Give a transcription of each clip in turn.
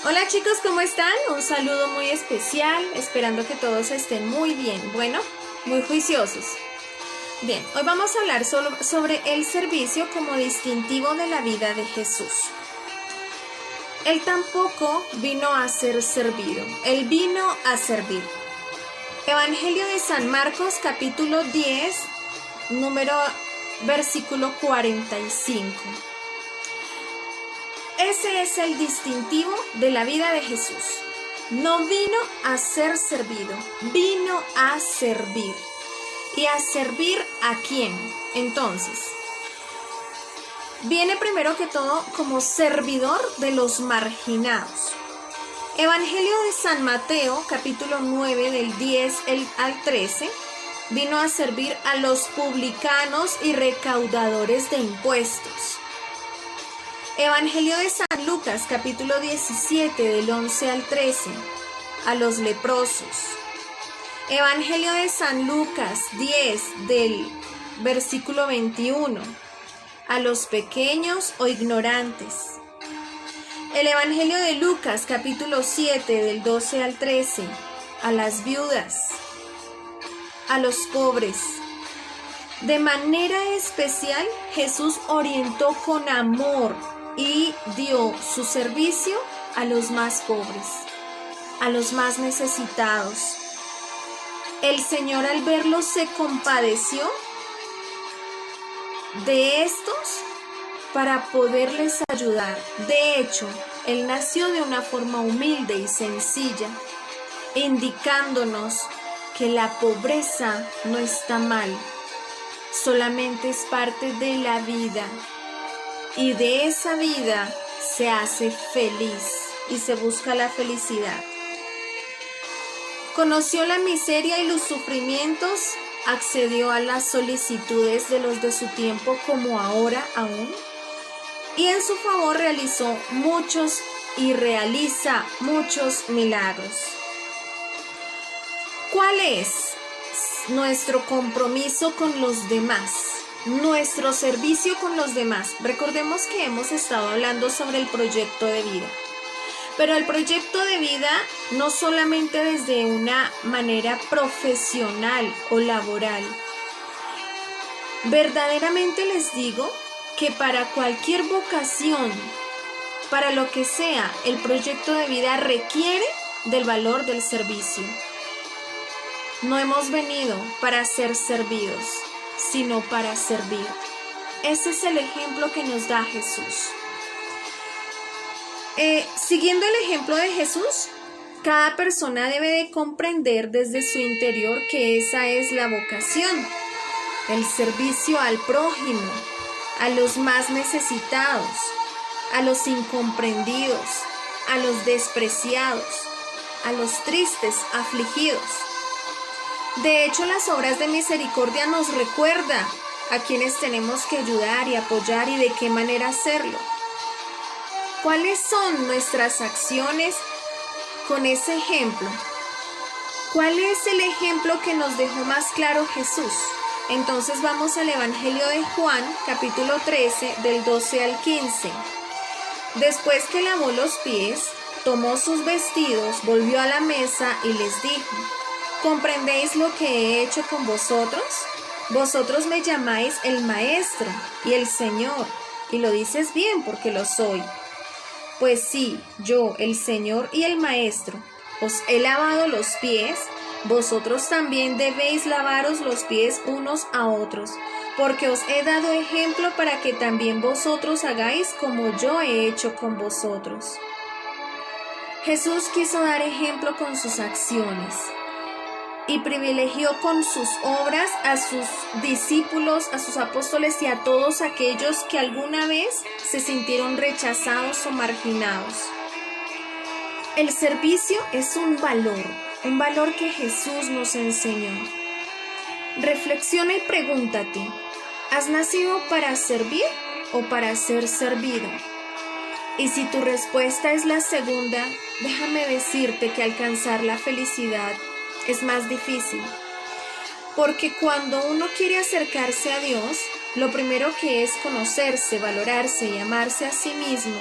Hola chicos, ¿cómo están? Un saludo muy especial, esperando que todos estén muy bien, bueno, muy juiciosos. Bien, hoy vamos a hablar sobre el servicio como distintivo de la vida de Jesús. Él tampoco vino a ser servido, Él vino a servir. Evangelio de San Marcos, capítulo 10, versículo 45. Ese es el distintivo de la vida de Jesús. No vino a ser servido, vino a servir. ¿Y a servir a quién? Entonces, viene primero que todo como servidor de los marginados. Evangelio de San Mateo, capítulo 9, del 10 al 13, vino a servir a los publicanos y recaudadores de impuestos. Evangelio de San Lucas, capítulo 17, del 11 al 13, a los leprosos. Evangelio de San Lucas 10, del versículo 21, a los pequeños o ignorantes. El Evangelio de Lucas, capítulo 7, del 12 al 13, a las viudas, a los pobres. De manera especial, Jesús orientó con amor y dio su servicio a los más pobres, a los más necesitados. El Señor, al verlos, se compadeció de estos para poderles ayudar. De hecho, Él nació de una forma humilde y sencilla, indicándonos que la pobreza no está mal, solamente es parte de la vida. Y de esa vida se hace feliz y se busca la felicidad. Conoció la miseria y los sufrimientos, accedió a las solicitudes de los de su tiempo como ahora aún, y en su favor realizó muchos y realiza muchos milagros. ¿Cuál es nuestro compromiso con los demás? Nuestro servicio con los demás. Recordemos que hemos estado hablando sobre el proyecto de vida. Pero el proyecto de vida no solamente desde una manera profesional o laboral. Verdaderamente les digo que para cualquier vocación, para lo que sea, el proyecto de vida requiere del valor del servicio. No hemos venido para ser servidos, sino para servir. Ese es el ejemplo que nos da Jesús. Siguiendo el ejemplo de Jesús, cada persona debe de comprender desde su interior que esa es la vocación, el servicio al prójimo, a los más necesitados, a los incomprendidos, a los despreciados, a los tristes, afligidos. De hecho, las obras de misericordia nos recuerdan a quienes tenemos que ayudar y apoyar y de qué manera hacerlo. ¿Cuáles son nuestras acciones con ese ejemplo? ¿Cuál es el ejemplo que nos dejó más claro Jesús? Entonces vamos al Evangelio de Juan, capítulo 13, del 12 al 15. Después que lavó los pies, tomó sus vestidos, volvió a la mesa y les dijo: ¿comprendéis lo que he hecho con vosotros? Vosotros me llamáis el Maestro y el Señor, y lo dices bien porque lo soy. Pues sí, yo, el Señor y el Maestro, os he lavado los pies, vosotros también debéis lavaros los pies unos a otros, porque os he dado ejemplo para que también vosotros hagáis como yo he hecho con vosotros. Jesús quiso dar ejemplo con sus acciones y privilegió con sus obras a sus discípulos, a sus apóstoles y a todos aquellos que alguna vez se sintieron rechazados o marginados. El servicio es un valor que Jesús nos enseñó. Reflexiona y pregúntate: ¿has nacido para servir o para ser servido? Y si tu respuesta es la segunda, déjame decirte que alcanzar la felicidad es más difícil, porque cuando uno quiere acercarse a Dios, lo primero que es conocerse, valorarse y amarse a sí mismo,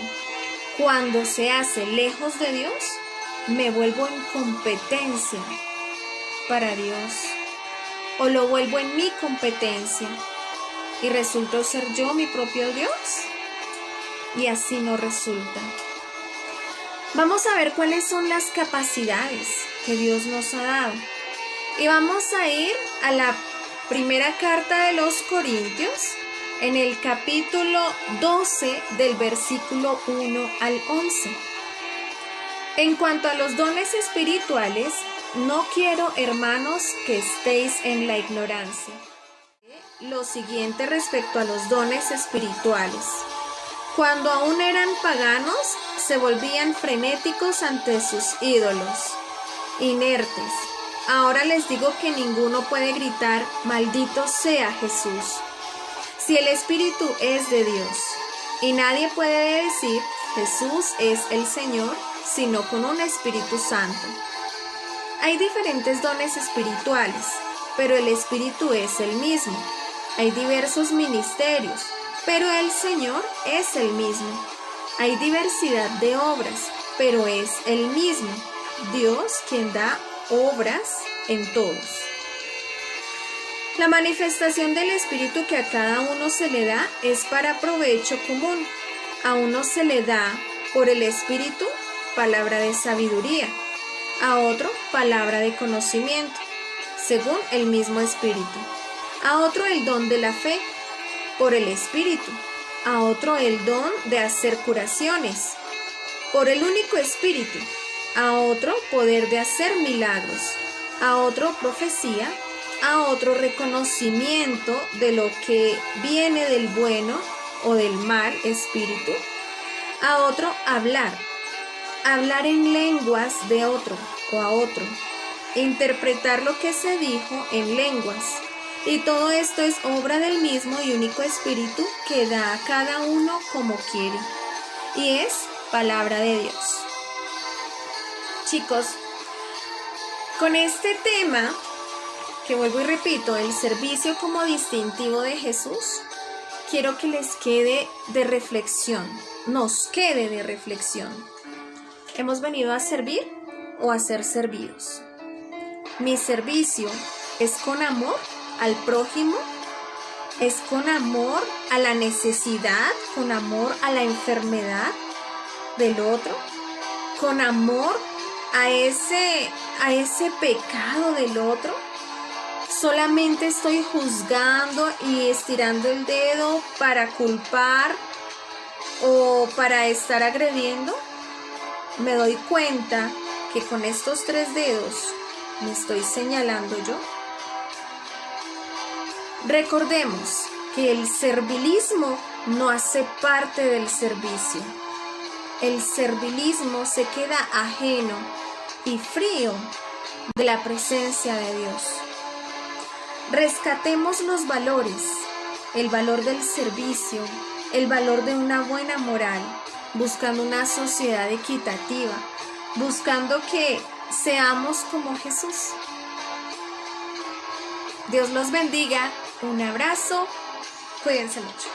cuando se hace lejos de Dios, me vuelvo en competencia para Dios, o lo vuelvo en mi competencia y resulto ser yo mi propio Dios, y así no resulta. Vamos a ver cuáles son las capacidades que Dios nos ha dado, y vamos a ir a la primera carta de los Corintios, en el capítulo 12 del versículo 1 al 11. En cuanto a los dones espirituales, no quiero, hermanos, que estéis en la ignorancia. Lo siguiente respecto a los dones espirituales. Cuando aún eran paganos, se volvían frenéticos ante sus ídolos, inertes. Ahora les digo que ninguno puede gritar, maldito sea Jesús, si el Espíritu es de Dios. Y nadie puede decir, Jesús es el Señor, sino con un Espíritu Santo. Hay diferentes dones espirituales, pero el Espíritu es el mismo. Hay diversos ministerios, pero el Señor es el mismo. Hay diversidad de obras, pero es el mismo, Dios quien da obras en todos. La manifestación del Espíritu que a cada uno se le da es para provecho común. A uno se le da por el Espíritu palabra de sabiduría, a otro palabra de conocimiento, según el mismo Espíritu, a otro el don de la fe, por el Espíritu, a otro el don de hacer curaciones, por el único Espíritu, a otro poder de hacer milagros, a otro profecía, a otro reconocimiento de lo que viene del bueno o del mal espíritu, a otro hablar en lenguas de otro o a otro, interpretar lo que se dijo en lenguas. Y todo esto es obra del mismo y único Espíritu que da a cada uno como quiere. Y es palabra de Dios. Chicos, con este tema, que vuelvo y repito, el servicio como distintivo de Jesús, quiero que les quede de reflexión, nos quede de reflexión. ¿Hemos venido a servir o a ser servidos? Mi servicio es con amor al prójimo, es con amor a la necesidad, con amor a la enfermedad del otro, con amor a ese pecado del otro. Solamente estoy juzgando y estirando el dedo para culpar o para estar agrediendo. Me doy cuenta que con estos 3 dedos me estoy señalando yo. Recordemos que el servilismo no hace parte del servicio. El servilismo se queda ajeno y frío de la presencia de Dios. Rescatemos los valores, el valor del servicio, el valor de una buena moral, buscando una sociedad equitativa, buscando que seamos como Jesús. Dios los bendiga, un abrazo, cuídense mucho.